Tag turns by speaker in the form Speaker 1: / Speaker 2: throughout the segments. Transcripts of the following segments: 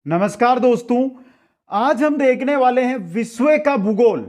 Speaker 1: नमस्कार दोस्तों, आज हम देखने वाले हैं विश्व का भूगोल।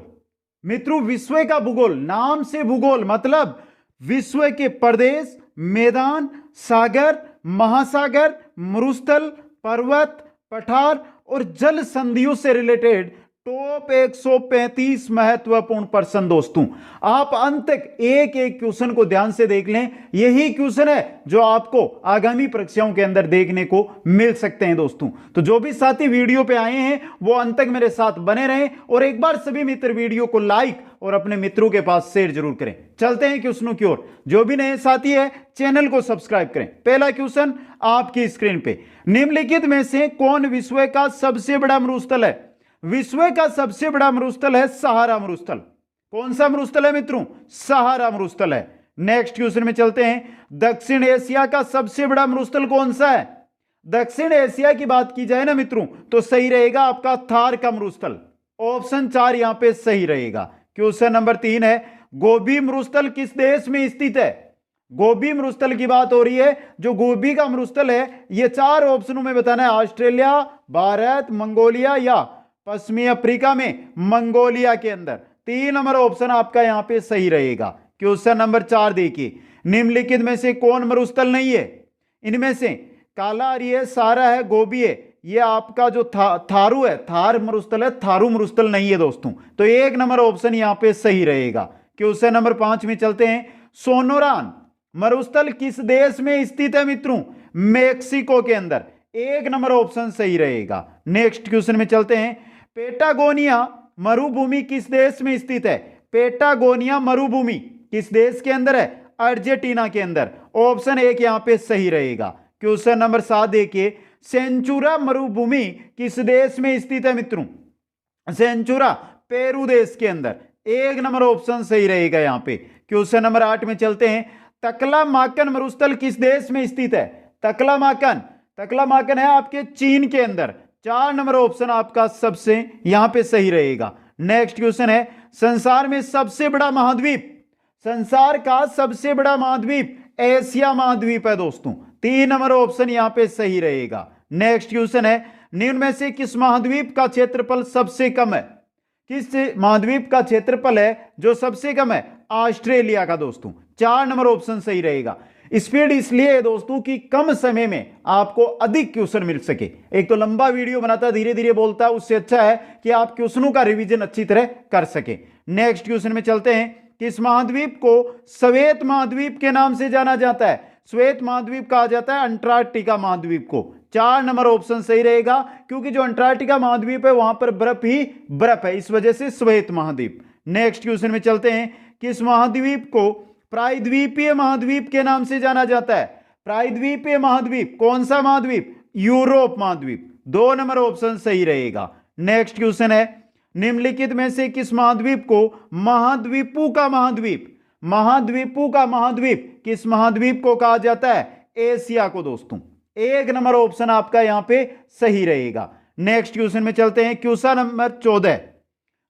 Speaker 1: मित्रों, विश्व का भूगोल नाम से भूगोल मतलब विश्व के प्रदेश, मैदान, सागर, महासागर, मरुस्थल, पर्वत, पठार और जल संधियों से रिलेटेड टॉप 135 महत्वपूर्ण प्रश्न। दोस्तों, आप अंत तक एक एक क्वेश्चन को ध्यान से देख लें। यही क्वेश्चन है जो आपको आगामी परीक्षाओं के अंदर देखने को मिल सकते हैं। दोस्तों, तो जो भी साथी वीडियो पे आए हैं वो अंत तक मेरे साथ बने रहें और एक बार सभी मित्र वीडियो को लाइक और अपने मित्रों के पास शेयर जरूर करें। चलते हैं क्वेश्चनों की ओर। जो भी नए साथी है चैनल को सब्सक्राइब करें। पहला क्वेश्चन आपकी स्क्रीन पे, निम्नलिखित में से कौन विश्व का सबसे बड़ा मरुस्थल है? विश्व का सबसे बड़ा मरुस्थल है सहारा मरुस्थल। कौन सा मरुस्थल है मित्रों? सहारा मरुस्थल है। नेक्स्ट क्वेश्चन में चलते हैं, दक्षिण एशिया का सबसे बड़ा मरुस्थल कौन सा है? दक्षिण एशिया की बात की जाए ना मित्रों तो सही रहेगा आपका थार का मरुस्थल। ऑप्शन 4 यहां पे सही रहेगा। क्वेश्चन नंबर 3 है, गोबी मरुस्थल किस देश में स्थित है? गोबी मरुस्थल की बात हो रही है। जो गोबी का मरुस्थल है ये 4 ऑप्शनों में बताना है, ऑस्ट्रेलिया, भारत, मंगोलिया या पश्चिमी अफ्रीका में मंगोलिया के अंदर। 3 नंबर ऑप्शन आपका यहां पे सही रहेगा। क्वेश्चन नंबर 4 देखिए, निम्नलिखित में से कौन मरुस्थल नहीं है? इनमें से कालाहारी है, सारा है, गोबी है, ये आपका जो थारू है, थार मरुस्थल है, थारू मरुस्थल नहीं है दोस्तों। तो 1 नंबर ऑप्शन यहां पे सही रहेगा। क्वेश्चन नंबर 5 में चलते हैं, सोनोरान मरुस्थल किस देश में स्थित है मित्रों? मेक्सिको के अंदर। 1 नंबर ऑप्शन सही रहेगा। नेक्स्ट क्वेश्चन में चलते हैं, पेटागोनिया मरुभूमि किस देश में स्थित है? पेटागोनिया मरुभूमि किस देश के अंदर है? अर्जेंटीना के अंदर। ऑप्शन 1 यहां पे सही रहेगा। क्वेश्चन नंबर 7 देखिए, सेंचुरा मरुभूमि किस देश में स्थित है मित्रों? सेंचुरा पेरू देश के अंदर। 1 नंबर ऑप्शन सही रहेगा यहां पे। क्वेश्चन नंबर 8 में चलते हैं, तकलामाकन मरुस्थल किस देश में स्थित है? तकलामाकन है आपके चीन के अंदर। 4 नंबर ऑप्शन आपका सबसे यहां पे सही रहेगा। नेक्स्ट क्वेश्चन है, संसार में सबसे बड़ा महाद्वीप, संसार का सबसे बड़ा महाद्वीप एशिया महाद्वीप है दोस्तों। 3 नंबर ऑप्शन यहां पे सही रहेगा। नेक्स्ट क्वेश्चन है, निम्न में से किस महाद्वीप का क्षेत्रफल सबसे कम है? किस महाद्वीप का क्षेत्रफल है जो सबसे कम है? ऑस्ट्रेलिया का दोस्तों। 4 नंबर ऑप्शन सही रहेगा। स्पीड इसलिए है दोस्तों कि कम समय में आपको अधिक क्वेश्चन मिल सके। एक तो लंबा वीडियो बनाता धीरे धीरे बोलता है, उससे अच्छा है कि आप क्वेश्चनों का रिवीजन अच्छी तरह कर सके। नेक्स्ट क्वेश्चन में चलते हैं, किस महाद्वीप को श्वेत महाद्वीप के नाम से जाना जाता है? श्वेत महाद्वीप कहा जाता है अंटार्कटिका महाद्वीप को। 4 नंबर ऑप्शन सही रहेगा, क्योंकि जो अंटार्कटिका महाद्वीप है वहां पर बर्फ ही बर्फ है, इस वजह से श्वेत महाद्वीप। नेक्स्ट क्वेश्चन में चलते हैं, किस महाद्वीप को प्रायद्वीपीय महाद्वीप के नाम से जाना जाता है? प्रायद्वीपीय महाद्वीप कौन सा महाद्वीप? यूरोप महाद्वीप। 2 नंबर ऑप्शन सही रहेगा। नेक्स्ट क्वेश्चन है, निम्नलिखित में से किस महाद्वीप को महाद्वीपों का महाद्वीप, महाद्वीपों का महाद्वीप किस महाद्वीप को कहा जाता है? एशिया को दोस्तों। 1 नंबर ऑप्शन आपका यहां पे सही रहेगा। नेक्स्ट क्वेश्चन में चलते हैं, क्वेश्चन नंबर 14,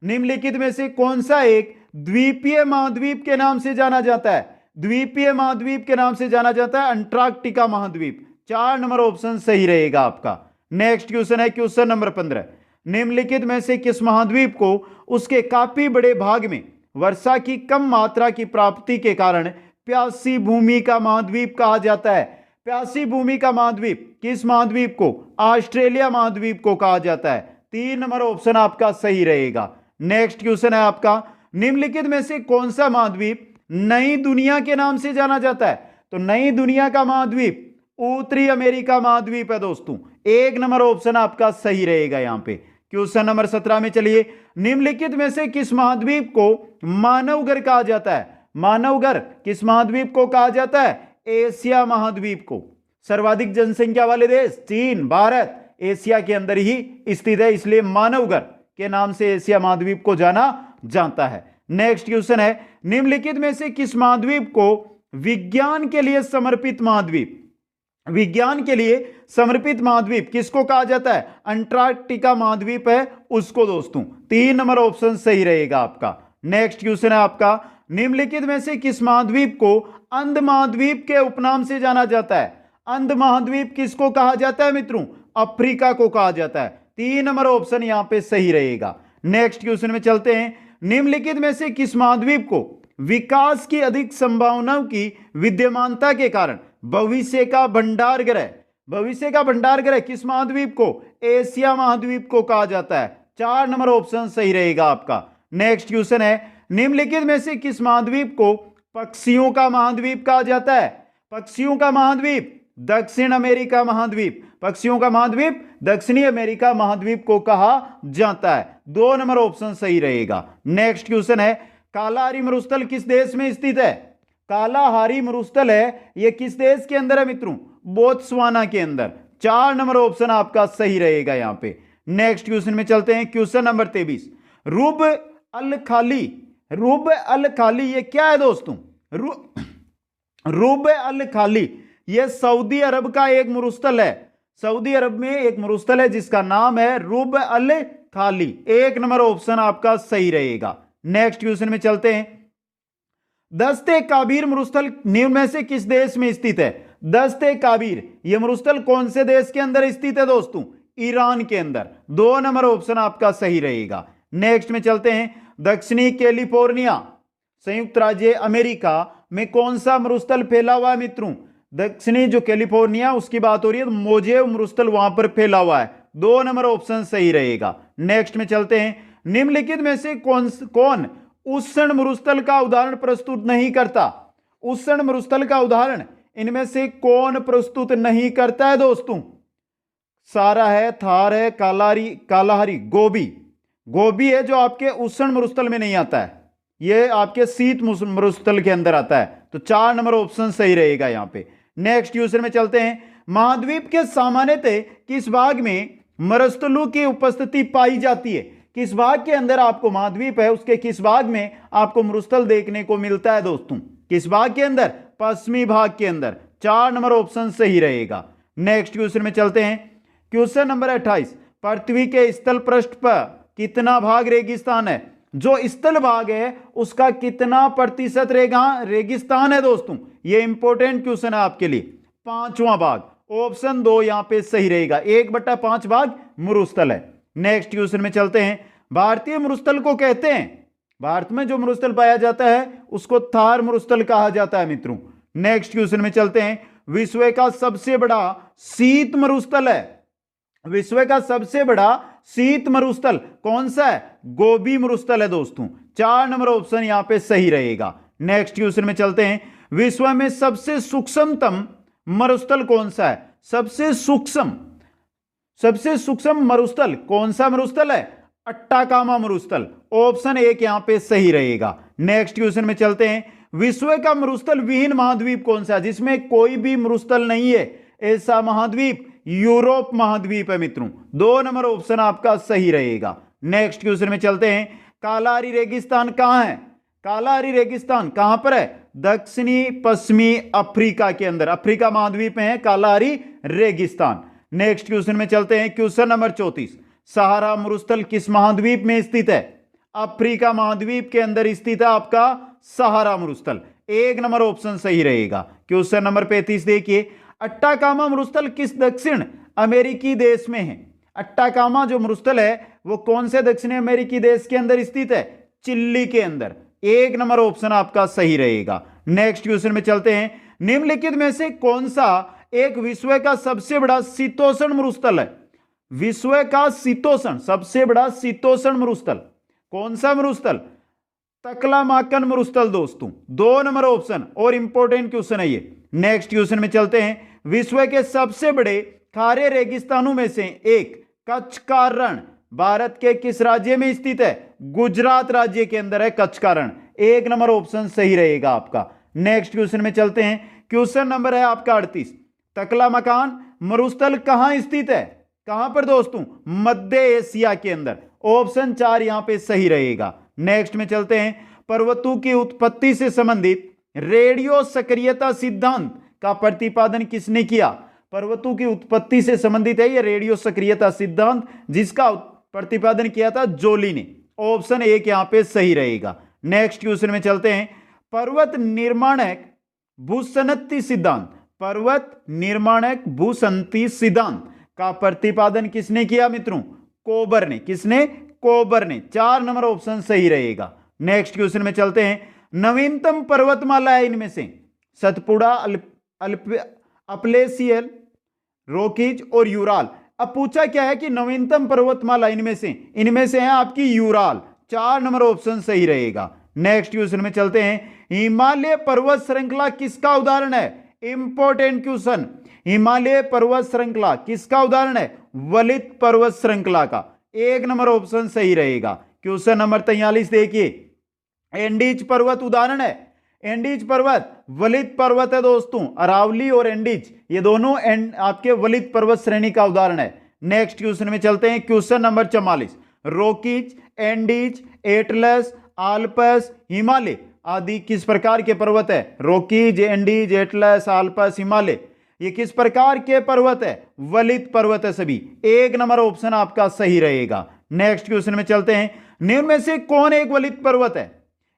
Speaker 1: निम्नलिखित में से कौन सा एक द्वीपीय महाद्वीप के नाम से जाना जाता है? द्वीपीय महाद्वीप के नाम से जाना जाता है अंटार्कटिका महाद्वीप। 4 नंबर ऑप्शन सही रहेगा आपका। नेक्स्ट क्वेश्चन है क्वेश्चन नंबर 15, निम्नलिखित में से किस महाद्वीप को उसके काफी बड़े भाग में वर्षा की कम मात्रा की प्राप्ति के कारण प्यासी भूमि का महाद्वीप कहा जाता है? प्यासी भूमि का महाद्वीप किस महाद्वीप को? ऑस्ट्रेलिया महाद्वीप को कहा जाता है। 3 नंबर ऑप्शन आपका सही रहेगा। नेक्स्ट क्वेश्चन है आपका, निम्नलिखित में से कौन सा महाद्वीप नई दुनिया के नाम से जाना जाता है? तो नई दुनिया का महाद्वीप उत्तरी अमेरिका महाद्वीप है दोस्तों। 1 नंबर ऑप्शन आपका सही रहेगा यहां पे। क्वेश्चन नंबर 17 में चलिए, निम्नलिखित में से किस महाद्वीप को मानवगर कहा जाता है? मानवगर किस महाद्वीप को कहा जाता है? एशिया महाद्वीप को। सर्वाधिक जनसंख्या वाले देश चीन, भारत एशिया के अंदर ही स्थित है, इसलिए मानवगर के नाम से एशिया महाद्वीप को जाना जाता है। नेक्स्ट क्वेश्चन है, निम्नलिखित में से किस महाद्वीप को विज्ञान के लिए समर्पित महाद्वीप, विज्ञान के लिए समर्पित महाद्वीप किसको कहा जाता है? अंटार्कटिका महाद्वीप है उसको दोस्तों। 3 नंबर ऑप्शन सही रहेगा आपका। नेक्स्ट क्वेश्चन है आपका, निम्नलिखित में से किस महाद्वीप को अंध महाद्वीप के उपनाम से जाना जाता है? अंध महाद्वीप किसको कहा जाता है मित्रों? अफ्रीका को कहा जाता है। 3 नंबर ऑप्शन यहां पे सही रहेगा। नेक्स्ट क्वेश्चन में चलते हैं। निम्नलिखित में से किस महाद्वीप को विकास की अधिक संभावनाओं की विद्यमानता के कारण भविष्य का भंडार ग्रह किस महाद्वीप को? एशिया महाद्वीप को कहा जाता है। 4 नंबर ऑप्शन सही रहेगा आपका। नेक्स्ट क्वेश्चन है। निम्नलिखित में से किस महाद्वीप को पक्षियों का महाद्वीप कहा जाता है? पक्षियों का महाद्वीप दक्षिण अमेरिका महाद्वीप, पक्षियों का महाद्वीप दक्षिणी अमेरिका महाद्वीप को कहा जाता है। 2 नंबर ऑप्शन सही रहेगा। नेक्स्ट क्वेश्चन है। कालाहारी मरुस्थल किस देश में स्थित है? कालाहारी मरुस्थल है, यह किस देश के अंदर है मित्रों? बोत्सवाना के अंदर। 4 नंबर ऑप्शन आपका सही रहेगा यहां पे। नेक्स्ट क्वेश्चन में चलते हैं। Question number 23। रुब अल खाली ये क्या है दोस्तों? रुब अल खाली यह सऊदी अरब का एक मरुस्थल है। सऊदी अरब में एक मरुस्थल है जिसका नाम है रुब अल खाली। 1 नंबर ऑप्शन आपका सही रहेगा। नेक्स्ट क्वेश्चन में चलते हैं। दस्ते काबीर मरुस्थल निम्न में से किस देश में स्थित है? दस्ते काबीर यह मरुस्थल कौन से देश के अंदर स्थित है दोस्तों? ईरान के अंदर। 2 नंबर ऑप्शन आपका सही रहेगा। नेक्स्ट में चलते हैं। दक्षिणी कैलिफोर्निया संयुक्त राज्य अमेरिका में कौन सा मरुस्थल फैला हुआ है मित्रों? दक्षिणी जो कैलिफोर्निया उसकी बात हो रही है, तो मोजेव मरुस्थल वहां पर फैला हुआ है। 2 नंबर ऑप्शन सही रहेगा। नेक्स्ट में चलते हैं। निम्नलिखित में से कौन उष्ण मरुस्थल का उदाहरण प्रस्तुत नहीं करता? उष्ण मरुस्थल का उदाहरण इनमें से कौन प्रस्तुत नहीं करता है दोस्तों? सारा है, थार है, कालाहारी, गोबी है जो आपके उष्ण मरुस्थल में नहीं आता है, ये आपके शीत मरुस्थल के अंदर आता है। तो 4 नंबर ऑप्शन सही रहेगा यहां पे। नेक्स्ट क्वेश्चन में चलते हैं। महाद्वीप के सामान्यतः किस भाग में मरुस्थलों की उपस्थिति पाई जाती है? किस भाग के अंदर आपको महाद्वीप है उसके किस भाग में आपको मरुस्थल देखने को मिलता है दोस्तों? किस भाग के अंदर? पश्चिमी भाग के अंदर। 4 नंबर ऑप्शन सही रहेगा। नेक्स्ट क्वेश्चन में चलते हैं। Question number 28। पृथ्वी के स्थल पृष्ठ पर कितना भाग रेगिस्तान है? जो स्थल भाग है उसका कितना प्रतिशत रेगिस्तान है दोस्तों? ये इंपॉर्टेंट क्वेश्चन है आपके लिए। 5वां भाग। ऑप्शन 2 यहां पे सही रहेगा। 1/5 भाग मरुस्थल है। नेक्स्ट क्वेश्चन में चलते हैं। भारतीय मरुस्थल को कहते हैं, भारत में जो मरुस्थल पाया जाता है उसको थार मरुस्थल कहा जाता है मित्रों। नेक्स्ट क्वेश्चन में चलते हैं। विश्व का सबसे बड़ा शीत मरुस्थल है, विश्व का सबसे बड़ा शीत मरुस्थल कौन सा है? गोबी मरुस्थल है दोस्तों। 4 नंबर ऑप्शन यहां पे सही रहेगा। नेक्स्ट क्वेश्चन में चलते हैं। विश्व में सबसे सूक्ष्मतम मरुस्थल कौन सा है? सबसे सूक्ष्म मरुस्थल कौन सा मरुस्थल है? अट्टाकामा मरुस्थल। ऑप्शन 1 यहां पे सही रहेगा। नेक्स्ट क्वेश्चन में चलते हैं। विश्व का मरुस्थल विहीन महाद्वीप कौन सा है जिसमें कोई भी मरुस्थल नहीं है? ऐसा महाद्वीप यूरोप महाद्वीप है मित्रों। 2 नंबर ऑप्शन आपका सही रहेगा। नेक्स्ट क्वेश्चन में चलते हैं। कालाहारी रेगिस्तान कहां है? कालाहारी रेगिस्तान कहां पर है? दक्षिणी पश्चिमी अफ्रीका के अंदर, अफ्रीका महाद्वीप में है कालाहारी रेगिस्तान। नेक्स्ट क्वेश्चन में चलते हैं। Question number 34। सहारा मरुस्थल किस महाद्वीप में स्थित है? अफ्रीका महाद्वीप के अंदर स्थित है आपका सहारा मरुस्थल। 1 नंबर ऑप्शन सही रहेगा। क्वेश्चन नंबर 35 देखिए। अट्टाकामा मरुस्थल किस दक्षिण अमेरिकी देश में है? अट्टाकामा जो मरुस्थल है वो कौन से दक्षिण अमेरिकी देश के अंदर स्थित है? चिली के अंदर। 1 नंबर ऑप्शन आपका सही रहेगा। नेक्स्ट क्वेश्चन में चलते हैं। निम्नलिखित में से कौन सा एक विश्व का सबसे बड़ा शीतोष्ण मरुस्थल है? विश्व का शीतोष्ण सबसे बड़ा शीतोष्ण मरुस्थल कौन सा मरुस्थल? तकलामाकन मरुस्थल दोस्तों। 2 नंबर ऑप्शन और इंपॉर्टेंट क्वेश्चन है ये। नेक्स्ट क्वेश्चन में चलते हैं। विश्व के सबसे बड़े खारे रेगिस्तानों में से एक कच्छ का रण भारत के किस राज्य में स्थित है? गुजरात राज्य के अंदर है कच्छ का रण। 1 नंबर ऑप्शन सही रहेगा आपका। नेक्स्ट क्वेश्चन में चलते हैं। क्वेश्चन नंबर है आपका 38। तकलामाकान मरुस्थल कहां स्थित है? कहां पर दोस्तों? मध्य एशिया के अंदर। ऑप्शन 4 यहां पे सही रहेगा। नेक्स्ट में चलते हैं। पर्वतों की उत्पत्ति से संबंधित रेडियो सक्रियता सिद्धांत का प्रतिपादन किसने किया? पर्वतों की उत्पत्ति से संबंधित है यह रेडियो सक्रियता सिद्धांत, जिसका प्रतिपादन किया था जोली ने। ऑप्शन 1 यहां पे सही रहेगा। नेक्स्ट क्वेश्चन में चलते हैं। पर्वत निर्माणक भूसंतति सिद्धांत, पर्वत निर्माणक भूसंतति सिद्धांत का प्रतिपादन किसने किया मित्रों? कोबर ने। किसने? कोबर ने। 4 नंबर ऑप्शन सही रहेगा। नेक्स्ट क्वेश्चन में चलते हैं। नवीनतम पर्वतमाला है इनमें से सतपुड़ा, अपलेशियल, रोकीज और यूराल। अब पूछा क्या है कि नवीनतम पर्वतमाला इनमें से है आपकी यूराल। 4 नंबर ऑप्शन सही रहेगा। नेक्स्ट क्वेश्चन में चलते हैं। हिमालय पर्वत श्रृंखला किसका उदाहरण है? Important question. हिमालय पर्वत श्रृंखला किसका उदाहरण है? वलित पर्वत श्रृंखला का। 1 नंबर ऑप्शन सही रहेगा। क्वेश्चन नंबर 43 देखिए। एंडीज पर्वत उदाहरण है। एंडीज पर्वत वलित पर्वत है दोस्तों। अरावली और एंडीज ये दोनों आपके वलित पर्वत श्रेणी का उदाहरण है। नेक्स्ट क्वेश्चन में चलते हैं। Question number 44। Rockies, Andes, Atlas, Alps, Himalaya आदि किस प्रकार के पर्वत है? Rockies, Andes, Atlas, Alps, Himalaya ये किस प्रकार के पर्वत है? वलित पर्वत है सभी। 1 नंबर ऑप्शन आपका सही रहेगा। नेक्स्ट क्वेश्चन में चलते हैं। निम्न में से कौन एक वलित पर्वत है?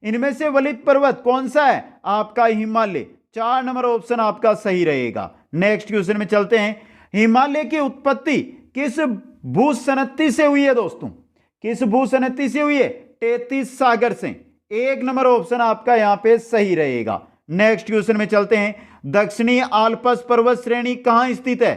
Speaker 1: इनमें से वलित पर्वत कौन सा है? आपका हिमालय। 4 नंबर ऑप्शन आपका सही रहेगा। नेक्स्ट क्वेश्चन में चलते हैं। हिमालय की उत्पत्ति किस भूसनती से हुई है दोस्तों? किस भूसनती से हुई है? 33 सागर से। 1 नंबर ऑप्शन आपका यहां पे सही रहेगा। नेक्स्ट क्वेश्चन में चलते हैं। दक्षिणी आल्पस पर्वत श्रेणी कहां स्थित है?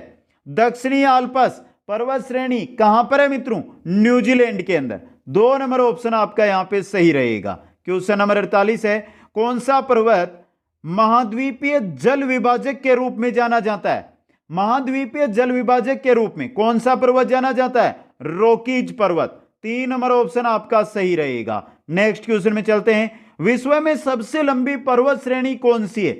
Speaker 1: दक्षिणी आल्पस पर्वत श्रेणी कहां पर है मित्रों? न्यूजीलैंड के अंदर। 2 नंबर ऑप्शन आपका यहां पे सही रहेगा। क्वेश्चन नंबर 48 है। कौन सा पर्वत महाद्वीपीय जल विभाजक के रूप में जाना जाता है? महाद्वीपीय जल विभाजक के रूप में कौन सा पर्वत जाना जाता है? रोकीज पर्वत। 3 नंबर ऑप्शन आपका सही रहेगा। नेक्स्ट क्वेश्चन में चलते हैं। विश्व में सबसे लंबी पर्वत श्रेणी कौन सी है?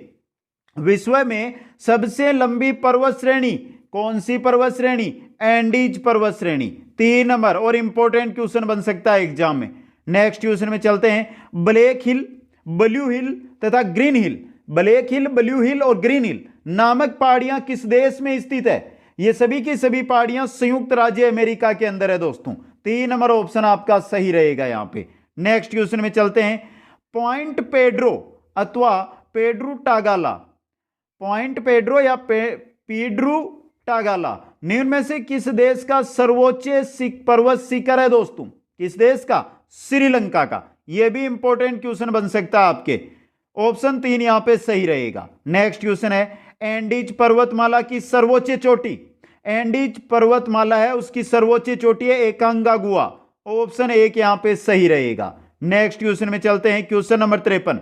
Speaker 1: विश्व में सबसे लंबी पर्वत श्रेणी कौन सी पर्वत श्रेणी? एंडीज पर्वत श्रेणी। 3 नंबर और इंपॉर्टेंट क्वेश्चन बन सकता है एग्जाम में। नेक्स्ट क्वेश्चन में चलते हैं। ब्लैक हिल, ब्लू हिल तथा ग्रीन हिल, ब्लैक हिल, ब्लू हिल और ग्रीन हिल नामक पहाड़ियां किस देश में स्थित है? ये सभी की सभी पहाड़ियां संयुक्त राज्य अमेरिका के अंदर है दोस्तों। 3 नंबर ऑप्शन आपका सही रहेगा यहां पे। नेक्स्ट क्वेश्चन में चलते हैं। पॉइंट पेड्रो अथवा पेड्रू टागाला, पॉइंट पेड्रो या पीड्रू टागाला निम्न में से किस देश का सर्वोच्च पर्वत शिखर है दोस्तों? किस देश का? श्रीलंका का। यह भी इंपॉर्टेंट क्वेश्चन बन सकता है आपके। ऑप्शन 3 यहां पे सही रहेगा। नेक्स्ट क्वेश्चन है। एंडीज पर्वतमाला की सर्वोच्च चोटी, एंडीज पर्वतमाला है उसकी सर्वोच्च चोटी है एकांगागुआ। ऑप्शन 1 यहां पे सही रहेगा। नेक्स्ट क्वेश्चन में चलते हैं। Question number 53।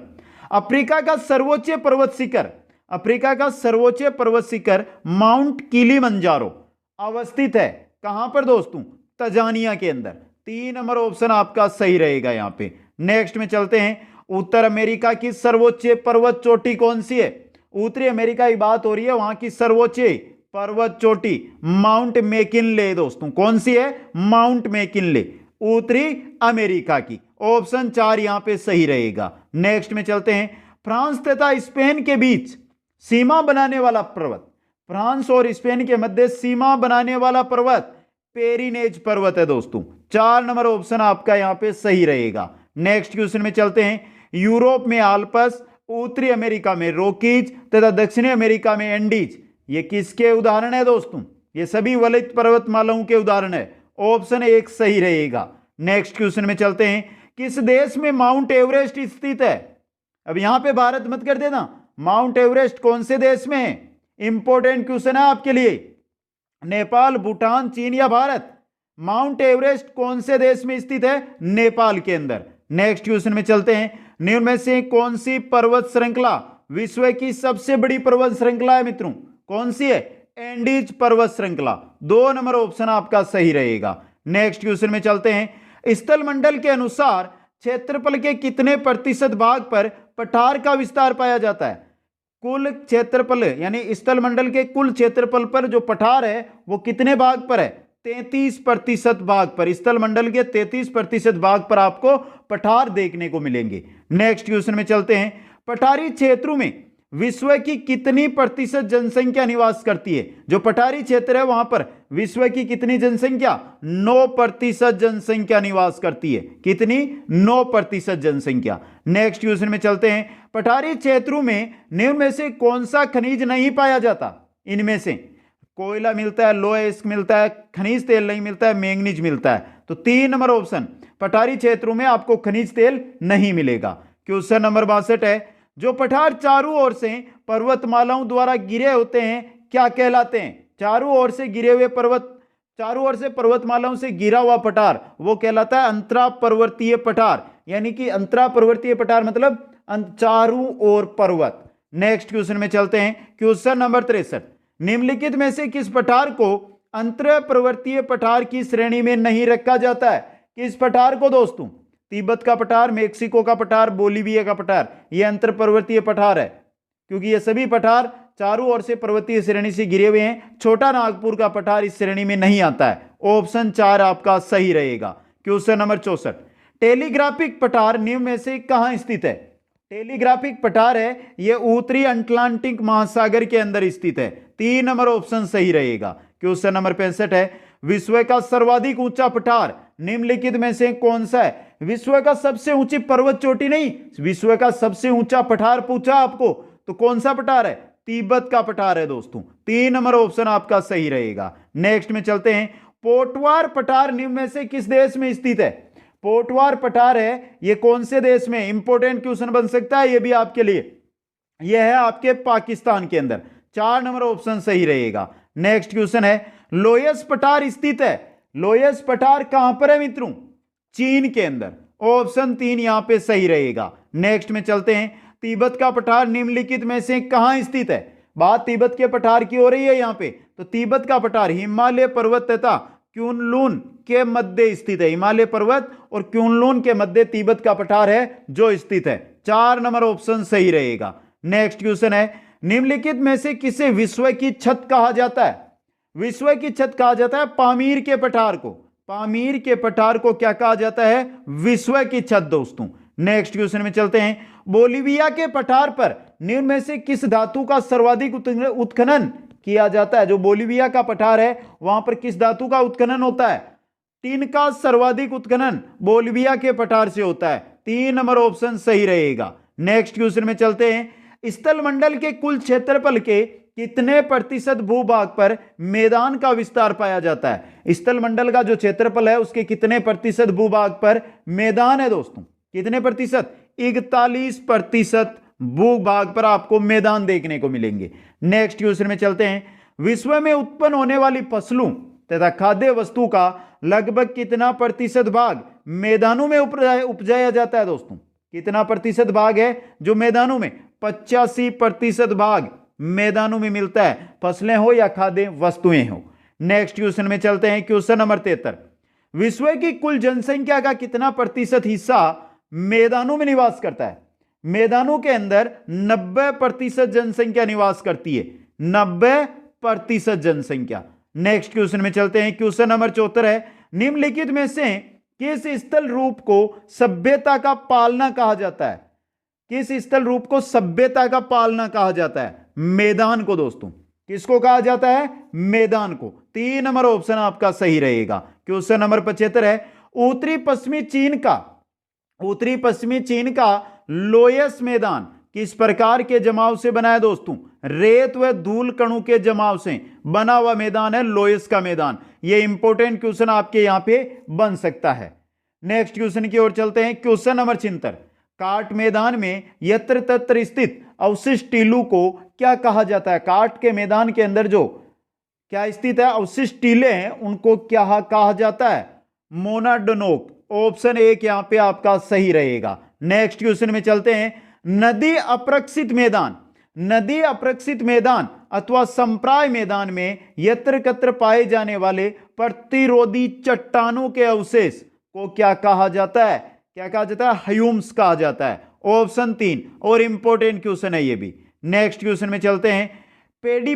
Speaker 1: अफ्रीका का सर्वोच्च पर्वत शिखर, अफ्रीका का सर्वोच्च पर्वत शिखर माउंट किलिमंजारो अवस्थित है कहां पर दोस्तों? तंजानिया के अंदर। 3 नंबर ऑप्शन आपका सही रहेगा यहां पे। नेक्स्ट में चलते हैं। उत्तर अमेरिका की सर्वोच्च पर्वत चोटी कौन सी है? उत्तरी अमेरिका की बात हो रही है, वहां की सर्वोच्च पर्वत चोटी माउंट मैकिनले दोस्तों। कौन सी है? माउंट मैकिनले, उत्तरी अमेरिका की। ऑप्शन 4 यहां पे सही रहेगा। नेक्स्ट में चलते हैं। फ्रांस तथा स्पेन के बीच सीमा बनाने वाला पर्वत, फ्रांस और स्पेन के मध्य सीमा बनाने वाला पर्वत पेरिनेज पर्वत है दोस्तों। 4 नंबर ऑप्शन आपका यहां पे सही रहेगा। नेक्स्ट क्वेश्चन में चलते हैं। यूरोप में आल्पस, उत्तरी अमेरिका में रोकीज तथा दक्षिणी अमेरिका में एंडीज ये किसके उदाहरण है दोस्तों? ये सभी वलित पर्वतमालाओं के उदाहरण है। ऑप्शन 1 सही रहेगा। नेक्स्ट क्वेश्चन में चलते हैं। किस देश में माउंट एवरेस्ट स्थित है? अब यहां पे भारत मत कर देना। माउंट एवरेस्ट कौन से देश में है? इंपॉर्टेंट क्वेश्चन है आपके लिए। नेपाल, भूटान, चीन या भारत? माउंट एवरेस्ट कौन से देश में स्थित है? नेपाल के अंदर। नेक्स्ट क्वेश्चन में चलते हैं। निम्न में से कौन सी पर्वत श्रृंखला विश्व की सबसे बड़ी पर्वत श्रृंखला है मित्रों? कौन सी है? एंडीज पर्वत श्रृंखला। 2 नंबर ऑप्शन आपका सही रहेगा। नेक्स्ट क्वेश्चन में चलते हैं। स्थल मंडल के अनुसार क्षेत्रफल के कितने प्रतिशत भाग पर पठार का विस्तार पाया जाता है? कुल क्षेत्रफल यानी स्थल मंडल के कुल क्षेत्रफल पर जो पठार है वो कितने भाग पर है? 33% भाग पर। स्थल मंडल के 33% भाग पर आपको पठार देखने को मिलेंगे। नेक्स्ट क्वेश्चन में चलते हैं। पठारी क्षेत्रों में विश्व की कितनी प्रतिशत जनसंख्या निवास करती है? जो पठारी क्षेत्र है वहां पर विश्व की कितनी जनसंख्या? 9% जनसंख्या निवास करती है। कितनी? 9% जनसंख्या। नेक्स्ट क्वेश्चन में चलते हैं। पठारी क्षेत्रों में निम्न में से कौन सा खनिज नहीं पाया जाता? इनमें से कोयला मिलता है, लोहा इस्क मिलता है, खनिज तेल नहीं मिलता है, मैंगनीज मिलता है। तो 3 नंबर ऑप्शन, पठारी क्षेत्रों में आपको खनिज तेल नहीं मिलेगा। क्वेश्चन नंबर 62 है, जो पठार चारों ओर से पर्वतमालाओं द्वारा घिरे होते हैं क्या कहलाते हैं? चारों ओर से घिरे हुए चारों ओर से पर्वतमालाओं से घिरा हुआ पठार वो कहलाता है अंतरा पर्वतीय पठार। यानी कि अंतरा पर्वतीय पठार मतलब चारों ओर पर्वत। नेक्स्ट क्वेश्चन में चलते हैं, क्वेश्चन नंबर 63, निम्नलिखित में से किस पठार को अंतर पर्वतीय पठार की श्रेणी में नहीं रखा जाता है? किस पठार को दोस्तों? तिब्बत का पठार, मेक्सिको का पठार, बोलीविया का पठार, यह अंतर पर्वतीय पठार है, क्योंकि ये सभी पठार चारों ओर से पर्वतीय श्रेणी से घिरे हुए हैं। छोटा नागपुर का पठार इस श्रेणी में नहीं आता है। ऑप्शन 4 आपका सही रहेगा। क्वेश्चन नंबर 64, टेलीग्राफिक पठार निम्न में से कहां स्थित है? टेलीग्राफिक पठार है ये उत्तरी अटलांटिक महासागर के अंदर स्थित है। 3 नंबर ऑप्शन सही रहेगा। क्वेश्चन नंबर 65 है, विश्व का सर्वाधिक ऊंचा पठार निम्नलिखित में से कौन सा है? विश्व का सबसे ऊंची पर्वत चोटी नहीं, विश्व का सबसे ऊंचा पठार पूछा आपको, तो कौन सा पठार है? तिब्बत का पठार है दोस्तों। 3 नंबर ऑप्शन आपका सही रहेगा। नेक्स्ट में चलते हैं, पोटवार पठार निम्न में से किस देश में स्थित है? पोटवार पठार है ये कौन से देश में? इंपोर्टेंट क्वेश्चन बन सकता है ये भी आपके लिए। यह है आपके पाकिस्तान के अंदर। 4 नंबर ऑप्शन सही रहेगा। नेक्स्ट क्वेश्चन है, लोयस पठार स्थित है, लोयस पठार कहां पर है मित्रों? चीन के अंदर। ऑप्शन 3 यहां पे सही रहेगा। नेक्स्ट में चलते हैं, तिब्बत का पठार निम्नलिखित में से कहां स्थित है? बात तिब्बत के पठार की हो रही है यहां पे, तो तिब्बत का पठार हिमालय पर्वत तथा क्युनलुन के मध्य स्थित है। हिमालय पर्वत और क्युनलुन के मध्य तिब्बत का पठार है जो स्थित है। 4 नंबर ऑप्शन सही रहेगा। नेक्स्ट क्वेश्चन है, निम्नलिखित में से किसे विश्व की छत कहा जाता है? विश्व की छत कहा जाता है पामीर के पठार को। पामीर के पठार को क्या कहा जाता है? विश्व की छत दोस्तों। नेक्स्ट क्वेश्चन में चलते हैं, बोलीविया के पठार पर निम्न में से किस धातु का सर्वाधिक उत्खनन किया जाता है? जो बोलीविया का पठार है वहां पर किस धातु का उत्खनन होता है? टिन का सर्वाधिक उत्खनन बोलीविया के पठार से होता है। 3 नंबर ऑप्शन सही रहेगा। नेक्स्ट क्वेश्चन में चलते हैं, स्थल मंडल के कुल क्षेत्रफल के कितने प्रतिशत भूभाग पर मैदान का विस्तार पाया जाता है? स्थल मंडल का जो क्षेत्रफल है उसके कितने प्रतिशत भूभाग पर मैदान है दोस्तों? कितने प्रतिशत? 41% भूभाग पर आपको मैदान देखने को मिलेंगे। नेक्स्ट क्वेश्चन में चलते हैं, विश्व में उत्पन्न होने वाली फसलों तथा खाद्य वस्तु का लगभग कितना प्रतिशत भाग मैदानों में उपजाया जाता है दोस्तों? कितना प्रतिशत भाग है जो मैदानों में? 85% भाग मैदानों में मिलता है, फसलें हो या खाद्य वस्तुएं हो। नेक्स्ट क्वेश्चन में चलते हैं, क्वेश्चन नंबर 73, विश्व की कुल जनसंख्या का कितना प्रतिशत हिस्सा मैदानों में निवास करता है? मैदानों के अंदर 90% जनसंख्या निवास करती है। 90% जनसंख्या। नेक्स्ट क्वेश्चन में चलते हैं, क्वेश्चन नंबर 74 है, निम्नलिखित में से किस स्थल रूप को सभ्यता का पालना कहा जाता है? किस स्थल रूप को सभ्यता का पालना कहा जाता है? मैदान को दोस्तों। किसको कहा जाता है? मैदान को। 3 नंबर ऑप्शन आपका सही रहेगा। क्वेश्चन नंबर 75 है, उत्तरी पश्चिमी चीन का लोयस मैदान किस प्रकार के जमाव से बना है दोस्तों? रेत व धूल कणों के जमाव से बना हुआ मैदान है लोयस का मैदान। यह इंपॉर्टेंट क्वेश्चन आपके यहां पे बन सकता है। नेक्स्ट क्वेश्चन की ओर चलते हैं, क्वेश्चन नंबर 76, काट मैदान में यत्र तत्र स्थित अवशिष्ट टीलों को क्या कहा जाता है? काट के मैदान के अंदर जो क्या स्थित है अवशिष्ट टीले हैं उनको क्या कहा जाता है? मोनाडोनोक। ऑप्शन 1 यहां पे आपका सही रहेगा। नेक्स्ट क्वेश्चन में चलते हैं, नदी अपरक्षित मैदान अथवा संप्राय मैदान में यत्र कत्र पाए जाने वाले प्रतिरोधी चट्टानों के अवशेष को क्या कहा जाता है? क्या कहा जाता है? ह्यूम्स कहा जाता है। ऑप्शन 3 और इंपॉर्टेंट क्वेश्चन है ये भी। नेक्स्ट क्वेश्चन में चलते हैं, पेडी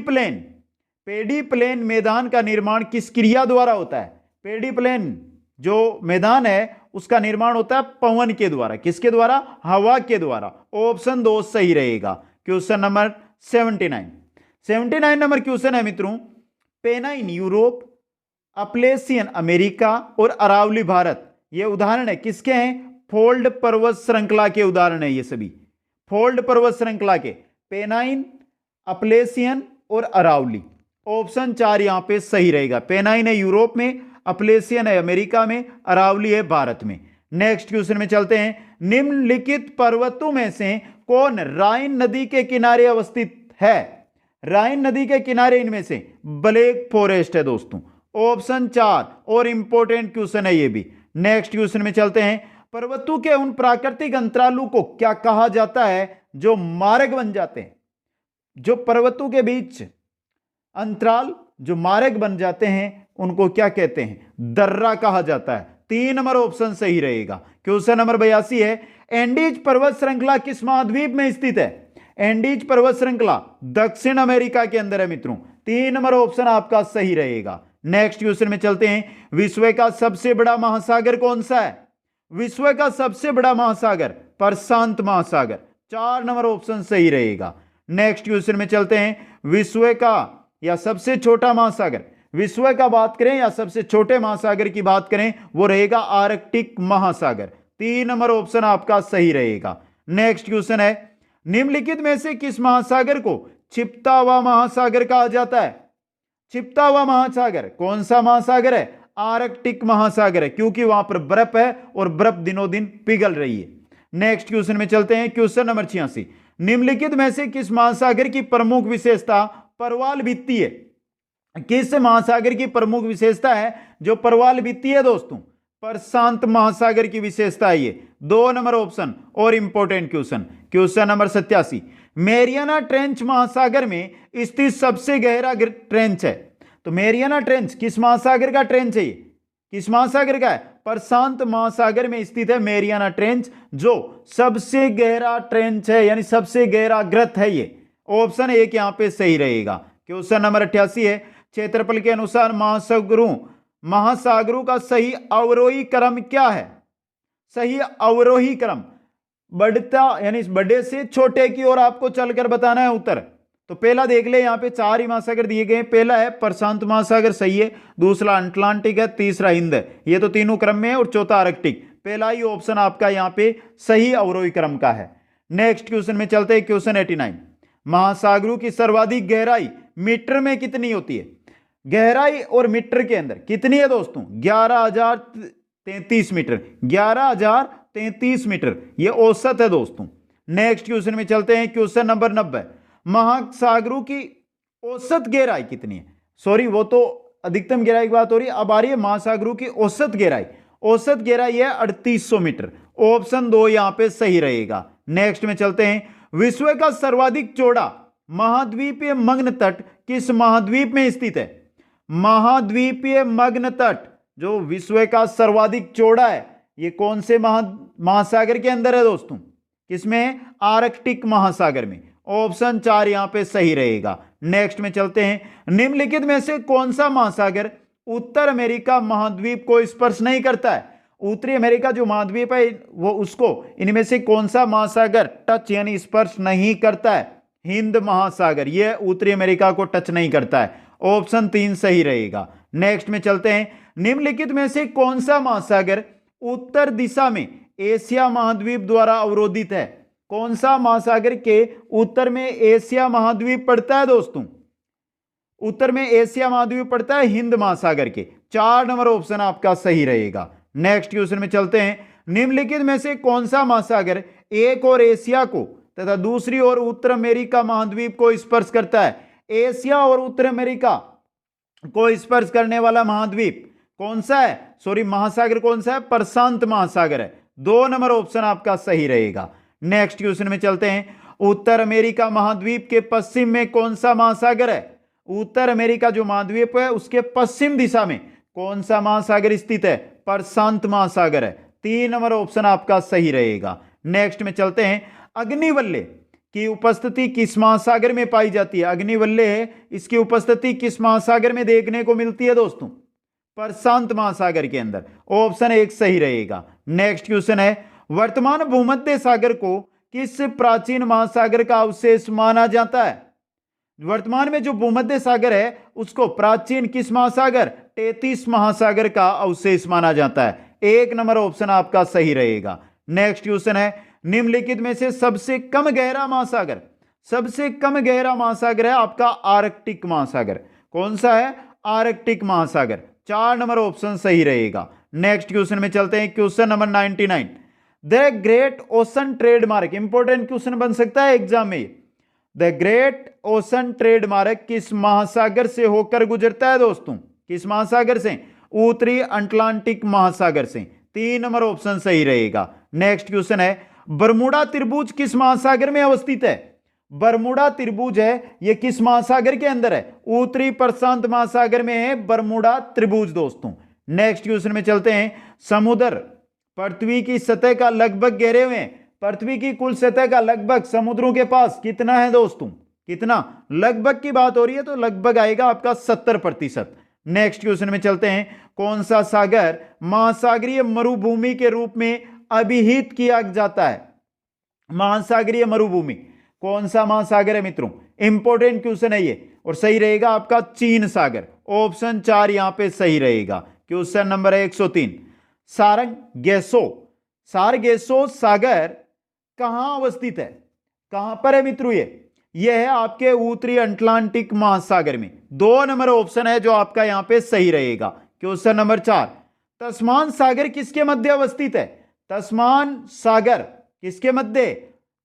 Speaker 1: प्लेन मैदान का निर्माण किस क्रिया द्वारा होता है? पेडी प्लेन जो मैदान है उसका निर्माण होता है पवन के द्वारा। किसके द्वारा? हवा के द्वारा। ऑप्शन 2 सही रहेगा। क्वेश्चन नंबर 79 नंबर क्वेश्चन है मित्रों, पेनाइन यूरोप, अपलेशियन अमेरिका और अरावली भारत, ये उदाहरण है किसके हैं? फोल्ड पर्वत श्रृंखला के उदाहरण है ये सभी। फोल्ड पर्वत श्रृंखला के पेनाइन, अपलेशियन और अरावली। ऑप्शन 4 यहां पे सही रहेगा। पेनाइन है यूरोप में, अपलेसियन है अमेरिका में, अरावली है भारत में। नेक्स्ट क्वेश्चन में चलते हैं। निम्नलिखित पर्वतों में से कौन राइन नदी के किनारे अवस्थित है? राइन नदी के किनारे इनमें से ब्लैक फॉरेस्ट है दोस्तों, ऑप्शन 4, और इंपॉर्टेंट क्वेश्चन है ये भी। नेक्स्ट क्वेश्चन में चलते हैं। पर्वतों के उन प्राकृतिक अंतरालों को क्या कहा जाता है जो मार्ग बन जाते हैं? जो पर्वतों के बीच अंतराल जो मार्ग बन जाते हैं उनको क्या कहते हैं? दर्रा कहा जाता है। 3 नंबर ऑप्शन सही रहेगा। क्वेश्चन नंबर 82 है। एंडीज पर्वत श्रृंखला किस महाद्वीप में स्थित है? एंडीज पर्वत श्रृंखला दक्षिण अमेरिका के अंदर है मित्रों। 3 नंबर ऑप्शन आपका सही रहेगा। नेक्स्ट क्वेश्चन में चलते हैं। विश्व का सबसे बड़ा महासागर कौन सा है? विश्व का सबसे बड़ा महासागर प्रशांत महासागर। 4 नंबर ऑप्शन सही रहेगा। नेक्स्ट क्वेश्चन में चलते हैं। विश्व का या सबसे छोटा महासागर, विश्व का बात करें या सबसे छोटे महासागर की बात करें, वो रहेगा आर्कटिक महासागर। 3 नंबर ऑप्शन आपका सही रहेगा। नेक्स्ट क्वेश्चन है। निम्नलिखित में से किस महासागर को छिपता हुआ महासागर कहा जाता है? छिपता हुआ महासागर कौन सा महासागर है? आर्कटिक महासागर है, क्योंकि वहां पर बर्फ है और बर्फ दिनों दिन पिघल रही है। नेक्स्ट क्वेश्चन में चलते हैं। Question number 86। निम्नलिखित में से किस महासागर की प्रमुख विशेषता परवाल भित्ति है? किस महासागर की प्रमुख विशेषता है जो परवाल भित्ति है दोस्तों? प्रशांत महासागर की विशेषता है ये। 2 नंबर ऑप्शन, और important question. Question number 87। Mariana trench महासागर में स्थित सबसे गहरा ट्रेंच है। तो मेरियाना ट्रेंच किस महासागर का ट्रेंच है? ये किस महासागर का है? प्रशांत महासागर में स्थित है मेरियाना ट्रेंच, जो सबसे गहरा ट्रेंच है, यानी सबसे गहरा ग्रत है ये। ऑप्शन 1 यहां पे सही रहेगा। क्वेश्चन नंबर 88 है। क्षेत्रफल के अनुसार महासागरों का सही अवरोही क्रम क्या है? सही अवरोही क्रम बढ़ता, यानी बड़े से छोटे की ओर आपको चलकर बताना है उत्तर। तो पहला देख ले, यहां पे 4 ही महासागर दिए गए। पहला है प्रशांत महासागर, सही है। दूसरा अटलांटिक है, तीसरा हिंद है, ये तो तीनों क्रम में है, और चौथा आर्कटिक। पहला ही ऑप्शन आपका यहां पे सही अवरोही क्रम का है। नेक्स्ट क्वेश्चन में चलते हैं। क्वेश्चन 89। महासागरों की सर्वाधिक गहराई मीटर में कितनी होती है? गहराई और मीटर के अंदर कितनी है दोस्तों? 11,033 मीटर। 11,033 मीटर ये औसत है दोस्तों। नेक्स्ट क्वेश्चन में चलते हैं। Question number 90। महासागरों की औसत गहराई कितनी है? सॉरी, वो तो अधिकतम गहराई की बात हो रही है, अब आ रही है महासागरों की औसत गहराई। औसत गहराई है 3800 मीटर। ऑप्शन 2 यहां पे सही रहेगा। नेक्स्ट में चलते हैं। विश्व का सर्वाधिक चौड़ा महाद्वीपीय मग्न तट किस महाद्वीप में स्थित है? महाद्वीपीय मग्न तट जो विश्व का सर्वाधिक चौड़ा है, ये कौन से महासागर के अंदर है दोस्तों? किसमें? आर्कटिक महासागर में। ऑप्शन 4 यहां पे सही रहेगा। नेक्स्ट में चलते हैं। निम्नलिखित में से कौन सा महासागर उत्तर अमेरिका महाद्वीप को स्पर्श नहीं करता है? उत्तरी अमेरिका जो महाद्वीप है वो, उसको इनमें से कौन सा महासागर टच यानी स्पर्श नहीं करता है? हिंद महासागर, ये उत्तरी अमेरिका को टच नहीं करता है। ऑप्शन 3 सही रहेगा। नेक्स्ट में चलते हैं। निम्नलिखित में से कौन सा महासागर उत्तर दिशा में एशिया महाद्वीप द्वारा अवरोधित है? कौन सा महासागर के उत्तर में एशिया महाद्वीप पड़ता है दोस्तों? उत्तर में एशिया महाद्वीप पड़ता है हिंद महासागर के। 4 नंबर ऑप्शन आपका सही रहेगा। नेक्स्ट क्वेश्चन में चलते हैं। निम्नलिखित में से कौन सा महासागर एक और एशिया को तथा दूसरी ओर उत्तर अमेरिका महाद्वीप को स्पर्श करता है? एशिया और उत्तर अमेरिका को स्पर्श करने वाला महाद्वीप कौन सा है? सॉरी, महासागर कौन सा है? प्रशांत महासागर है। 2 नंबर ऑप्शन आपका सही रहेगा। नेक्स्ट क्वेश्चन में चलते हैं। उत्तर अमेरिका महाद्वीप के पश्चिम में कौन सा महासागर है? उत्तर अमेरिका जो महाद्वीप है उसके पश्चिम दिशा में कौन सा महासागर स्थित है? प्रशांत महासागर है। 3 नंबर ऑप्शन आपका सही रहेगा। नेक्स्ट में चलते हैं। अग्निवल्य की उपस्थिति किस महासागर में पाई जाती है? अग्निवल्य है, इसकी उपस्थिति किस महासागर में देखने को मिलती है दोस्तों? प्रशांत महासागर के अंदर। ऑप्शन 1 सही रहेगा। नेक्स्ट क्वेश्चन है। वर्तमान भूमध्य सागर को किस प्राचीन महासागर का अवशेष माना जाता है? वर्तमान में जो भूमध्य सागर है उसको प्राचीन किस महासागर? टेथिस महासागर का अवशेष माना जाता है। 1 नंबर ऑप्शन आपका सही रहेगा। नेक्स्ट क्वेश्चन है। निम्नलिखित में से सबसे कम गहरा महासागर, सबसे कम गहरा महासागर है आपका आर्कटिक महासागर। कौन सा है? आर्कटिक महासागर। 4 नंबर ऑप्शन सही रहेगा। नेक्स्ट क्वेश्चन में चलते हैं, question number 99। The great ocean trademark, important question बन सकता है एग्जाम में। द ग्रेट ओशन ट्रेडमार्क किस महासागर से होकर गुजरता है दोस्तों? किस महासागर से? उत्तरी अटलांटिक महासागर से। 3 नंबर ऑप्शन सही रहेगा। नेक्स्ट क्वेश्चन है, बरमूडा त्रिभुज किस महासागर में अवस्थित है? बरमूडा त्रिभुज है, यह किस महासागर के अंदर है? उत्तरी प्रशांत महासागर में है बरमूडा त्रिभुज दोस्तों। नेक्स्ट क्वेश्चन में चलते हैं, समुद्र पृथ्वी की सतह का लगभग घेरे हुए हैं। पृथ्वी की कुल सतह का लगभग समुद्रों के पास कितना है दोस्तों? कितना? लगभग की बात हो रही है तो लगभग आएगा आपका 70%। नेक्स्ट क्वेश्चन में चलते हैं, कौन सा सागर महासागरीय मरुभूमि के रूप में अभिहित किया जाता है? महासागरीय मरुभूमि कौन सा महासागर है मित्रों? इंपॉर्टेंट क्वेश्चन है ये, और सही रहेगा आपका चीन सागर। ऑप्शन 4 यहां पे सही रहेगा। क्वेश्चन नंबर 103, सारगेसो सागर कहां अवस्थित है? कहां पर है मित्रों? यह है आपके उत्तरी अटलांटिक महासागर में। 2 नंबर ऑप्शन है जो आपका यहां पे सही रहेगा। क्वेश्चन नंबर 4, तस्मान सागर किसके मध्य अवस्थित है? तस्मान सागर किसके मध्य?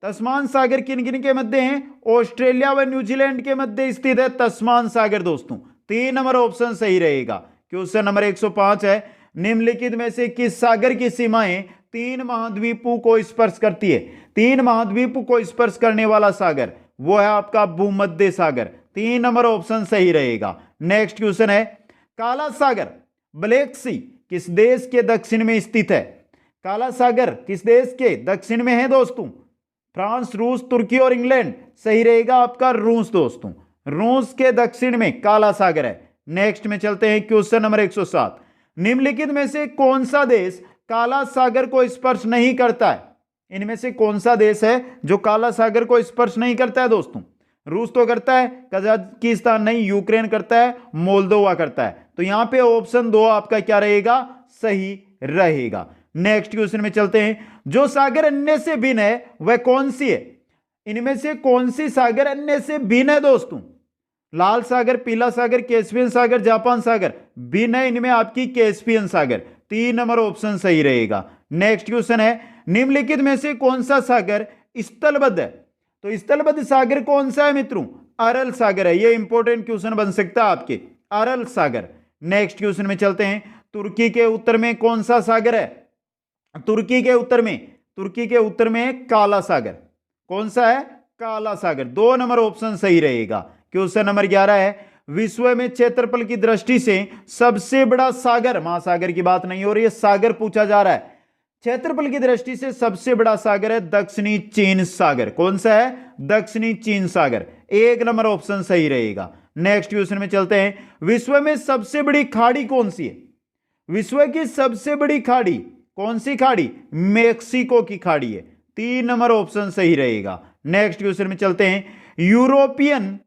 Speaker 1: तस्मान सागर किन किन के मध्य है? ऑस्ट्रेलिया व न्यूजीलैंड के मध्य स्थित है तस्मान सागर दोस्तों। 3 नंबर ऑप्शन सही रहेगा। क्वेश्चन नंबर 105 है, निम्नलिखित में से किस सागर की सीमाएं 3 महाद्वीपों को स्पर्श करती है? 3 महाद्वीपों को स्पर्श करने वाला सागर वो है आपका भूमध्य सागर। 3 नंबर ऑप्शन सही रहेगा। नेक्स्ट क्वेश्चन है, काला सागर ब्लैक सी किस देश के दक्षिण में स्थित है? काला सागर किस देश के दक्षिण में है दोस्तों? फ्रांस, रूस, तुर्की और इंग्लैंड। सही रहेगा आपका रूस दोस्तों। रूस के दक्षिण में काला सागर है। नेक्स्ट में चलते हैं, क्वेश्चन नंबर 107, निम्नलिखित में से कौन सा देश काला सागर को स्पर्श नहीं करता है? इनमें से कौन सा देश है जो काला सागर को स्पर्श नहीं करता है दोस्तों? रूस तो करता है, कजाकिस्तान नहीं, यूक्रेन करता है, मोल्दोवा करता है। तो यहां पे ऑप्शन 2 आपका क्या रहेगा? सही रहेगा। नेक्स्ट क्वेश्चन में चलते हैं, जो सागर अन्य से भिन्न है वह कौन सी है? इनमें से कौन सी सागर अन्य से भिन्न है दोस्तों? लाल सागर, पीला सागर, कैस्पियन सागर, जापान सागर। भिन्न है इनमें आपकी कैस्पियन सागर। 3 नंबर ऑप्शन सही रहेगा। नेक्स्ट क्वेश्चन है, निम्नलिखित में से कौन सा सागर स्थलबद्ध है? तो स्थलबद्ध सागर कौन सा है मित्रों? अरल सागर है। ये इंपॉर्टेंट क्वेश्चन बन सकता है आपके, अरल सागर। नेक्स्ट क्वेश्चन में चलते हैं, तुर्की के उत्तर में कौन सा सागर है? तुर्की के उत्तर में काला सागर। कौन सा है? काला सागर। 2 नंबर ऑप्शन सही रहेगा। क्वेश्चन नंबर 11 है, विश्व में क्षेत्रफल की दृष्टि से सबसे बड़ा सागर, महासागर की बात नहीं हो रही है, सागर पूछा जा रहा है। क्षेत्रफल की दृष्टि से सबसे बड़ा सागर है दक्षिणी चीन सागर। कौन सा है? दक्षिणी चीन सागर। 1 नंबर ऑप्शन सही रहेगा। नेक्स्ट क्वेश्चन में चलते हैं, विश्व में सबसे बड़ी खाड़ी कौन सी है? विश्व की सबसे बड़ी खाड़ी कौन सी खाड़ी? मेक्सिको की खाड़ी है। 3 नंबर ऑप्शन सही रहेगा। नेक्स्ट क्वेश्चन में चलते हैं, यूरोपियन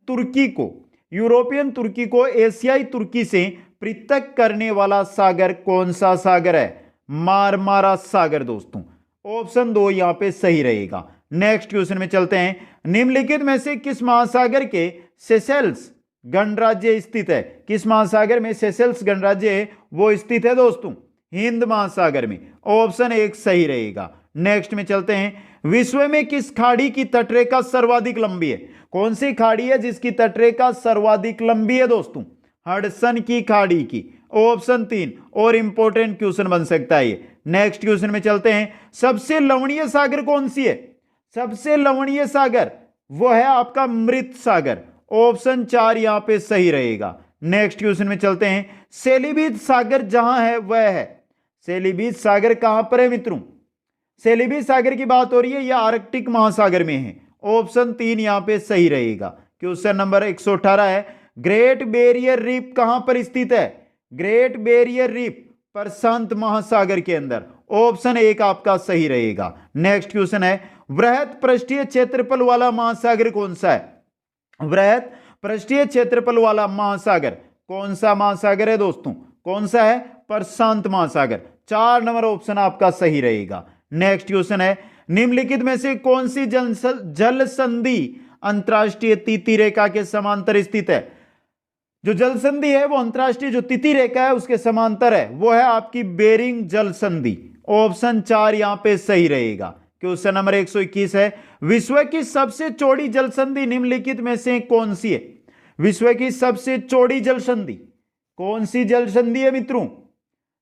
Speaker 1: तुर्की को एशियाई तुर्की से पृथक करने वाला सागर कौन सा सागर है? मारमारा सागर दोस्तों। ऑप्शन 2 यहां पे सही रहेगा। नेक्स्ट क्वेश्चन में चलते हैं, निम्नलिखित में से किस महासागर के सेशेल्स गणराज्य स्थित है? किस महासागर में सेशेल्स गणराज्य है वो स्थित है दोस्तों? हिंद महासागर में। ऑप्शन 1 सही रहेगा। नेक्स्ट में चलते हैं, विश्व में किस खाड़ी की तटरेखा सर्वाधिक लंबी है? कौन सी खाड़ी है जिसकी तटरेखा सर्वाधिक लंबी है दोस्तों? हडसन की खाड़ी की। ऑप्शन 3 और इंपॉर्टेंट क्वेश्चन बन सकता है ये। नेक्स्ट क्वेश्चन में चलते हैं, सबसे लवणीय सागर कौन सी है? सबसे लवणीय सागर वो है आपका मृत सागर। ऑप्शन 4 यहां पे सही रहेगा। नेक्स्ट क्वेश्चन में चलते हैं, सेलिबीत सागर जहां है वह है? सेलिबीत सागर कहां पर है मित्रों? सेलिबीत सागर की बात हो रही है, यह आर्कटिक महासागर में है। ऑप्शन 3 यहां पे सही रहेगा। क्वेश्चन नंबर 118 है, ग्रेट बैरियर रीफ कहां पर स्थित है? ग्रेट बैरियर रीफ प्रशांत महासागर के अंदर। ऑप्शन 1 आपका सही रहेगा। नेक्स्ट क्वेश्चन है, वृहत पृष्ठीय क्षेत्रफल वाला महासागर कौन सा है? वृहत पृष्ठीय क्षेत्रफल वाला महासागर कौन सा महासागर है दोस्तों? कौन सा है? प्रशांत महासागर। 4 नंबर ऑप्शन आपका सही रहेगा। नेक्स्ट क्वेश्चन है, निम्नलिखित में से कौन सी जल संधि अंतरराष्ट्रीय तीती रेखा के समांतर स्थित है? जो जल संधि है वो अंतरराष्ट्रीय जो तिथि रेखा है उसके समांतर है, वो है आपकी बेरिंग जल संधि। ऑप्शन 4 यहां पे सही रहेगा। क्वेश्चन नंबर 121 है, विश्व की सबसे चौड़ी जल संधि निम्नलिखित में से कौन सी है? विश्व की सबसे चौड़ी जल संधि कौन सी जल संधि है मित्रों?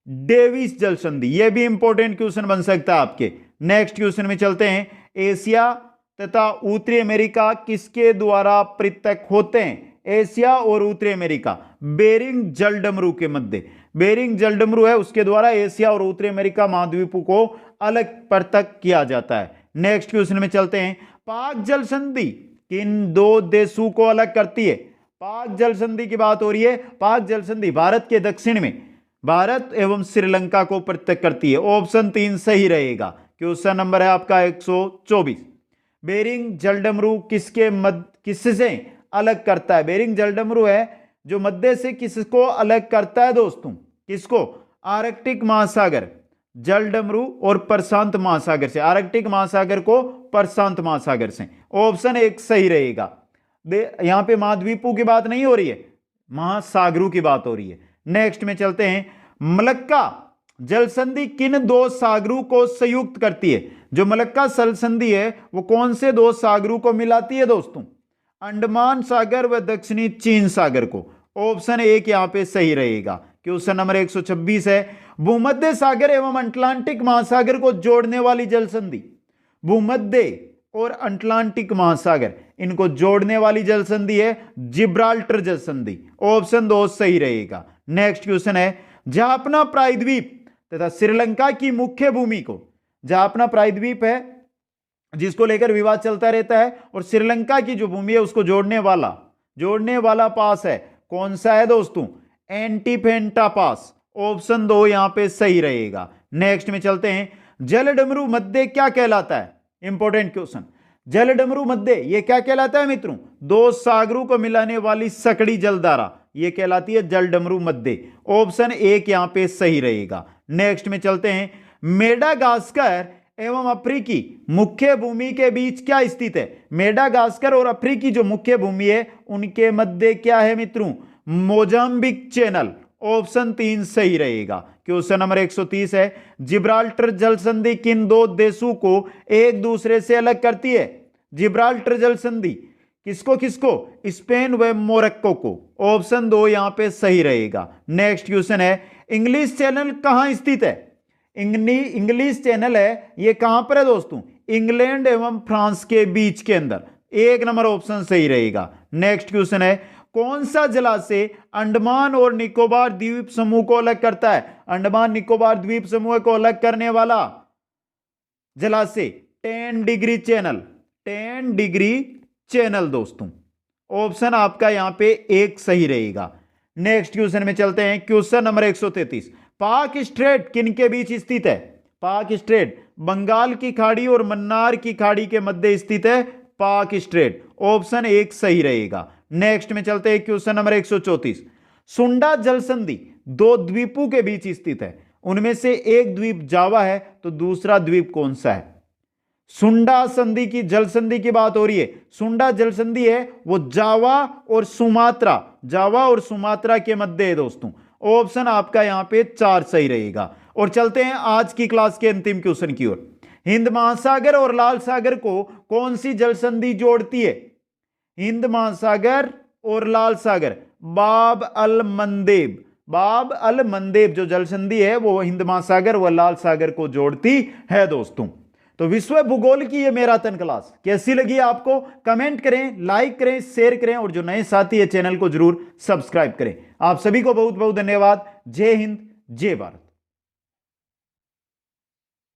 Speaker 1: डेविस जल संधि। यह भी इंपॉर्टेंट क्वेश्चन बन सकता है आपके। नेक्स्ट क्वेश्चन में चलते हैं, एशिया तथा उत्तरी अमेरिका किसके द्वारा पृथक होते हैं? एशिया और उत्तरी अमेरिका बेरिंग जलडमरू के मध्य, बेरिंग जलडमरू है उसके द्वारा एशिया और उत्तरी अमेरिका महाद्वीपों को अलग पृथक किया जाता है। नेक्स्ट क्वेश्चन में चलते हैं, पाक जल संधि किन दो देशों को अलग करती है? पाक जल संधि की बात हो रही है। पाक जल संधि भारत के दक्षिण में भारत एवं श्रीलंका को पृथक करती है। ऑप्शन 3 सही रहेगा। क्वेश्चन नंबर है आपका 124, बेरिंग जलडमरू किससे अलग करता है? बेरिंग जलडमरू है जो मध्य से किसको अलग करता है दोस्तों? किसको? आर्कटिक महासागर जलडमरू और प्रशांत महासागर से, आर्कटिक महासागर को प्रशांत महासागर से। ऑप्शन 1 सही रहेगा। यहां पे महाद्वीपों की बात नहीं हो रही है, महासागरों की बात हो रही है। नेक्स्ट में चलते हैं, मलक्का जल संधि किन दो सागरों को संयुक्त करती है? जो मलक्का जल संधि है वो कौन से दो सागरों को मिलाती है दोस्तों? अंडमान सागर व दक्षिणी चीन सागर को। ऑप्शन 1 यहां पे सही रहेगा। क्वेश्चन नंबर 126 है, भूमध्य सागर एवं अटलांटिक महासागर को जोड़ने वाली जल संधि, भूमध्य और अटलांटिक महासागर इनको जोड़ने वाली जल संधि है जिब्राल्टर जल संधि। ऑप्शन 2 सही रहेगा। नेक्स्ट क्वेश्चन है, जाफना प्रायद्वीप तथा श्रीलंका की मुख्य भूमि को, जाफना प्रायद्वीप है जिसको लेकर विवाद चलता रहता है, और श्रीलंका की जो भूमि है उसको जोड़ने वाला पास है, कौन सा है दोस्तों? एंटीफेंटा पास। ऑप्शन 2 यहां पे सही रहेगा। नेक्स्ट में चलते हैं, जलडमरू मध्य क्या कहलाता है? Important question. जलडमरू मध्य ये क्या कहलाता है मित्रों? दो सागरों को मिलाने वाली सकड़ी जलधारा, ये कहलाती है जलडमरू मध्य। ऑप्शन 1 यहां पे सही रहेगा। नेक्स्ट में चलते हैं, मेडागास्कर एवं अफ्रीकी मुख्य भूमि के बीच क्या स्थित है? मेडागास्कर और अफ्रीकी जो मुख्य भूमि है उनके मध्य क्या है मित्रों? Mozambique channel. ऑप्शन 3 सही रहेगा। क्वेश्चन नंबर 130 है, जिब्राल्टर जल संधि किन दो देशों को एक दूसरे से अलग करती है? जिब्राल्टर जल संधि किसको किसको? स्पेन व मोरक्को को। ऑप्शन 2 यहां पे सही रहेगा। नेक्स्ट क्वेश्चन है, इंग्लिश चैनल कहां स्थित है? इंग्लिश चैनल है ये कहां पर है दोस्तों? इंग्लैंड एवं फ्रांस के बीच के अंदर। 1 नंबर ऑप्शन सही रहेगा। नेक्स्ट क्वेश्चन है, कौन सा जलाशय अंडमान और निकोबार द्वीप समूह को अलग करता है? अंडमान निकोबार द्वीप समूह को अलग करने वाला जलाशय 10 डिग्री चैनल, 10 डिग्री चैनल दोस्तों। ऑप्शन आपका यहां पे 1 सही रहेगा। नेक्स्ट क्वेश्चन में चलते हैं, क्वेश्चन नंबर 133, पाक स्ट्रेट किन के बीच स्थित है? पाक स्ट्रेट बंगाल की खाड़ी और मन्नार की खाड़ी के मध्य स्थित है पाक स्ट्रेट। ऑप्शन 1 सही रहेगा। नेक्स्ट में चलते हैं, क्वेश्चन नंबर 134, सुंडा जल संधि दो द्वीपों के बीच स्थित है, उनमें से एक द्वीप जावा है तो दूसरा द्वीप कौन सा है? सुंडा संधि की जल संधि की बात हो रही है। सुंडा जल संधि है वो जावा और सुमात्रा के मध्य है दोस्तों। ऑप्शन आपका यहां पे 4 सही रहेगा। और चलते हैं आज की क्लास के अंतिम क्वेश्चन की ओर। हिंद महासागर और लाल सागर को कौन सी जल संधि जोड़ती है? हिंद महासागर और लाल सागर बाब अल मंदेब जो जल संधि है वो हिंद महासागर व लाल सागर को जोड़ती है दोस्तों। तो विश्व भूगोल की ये मैराथन क्लास कैसी लगी आपको? कमेंट करें, लाइक करें, शेयर करें, और जो नए साथी है चैनल को जरूर सब्सक्राइब करें। आप सभी को बहुत बहुत धन्यवाद। जय हिंद, जय भारत।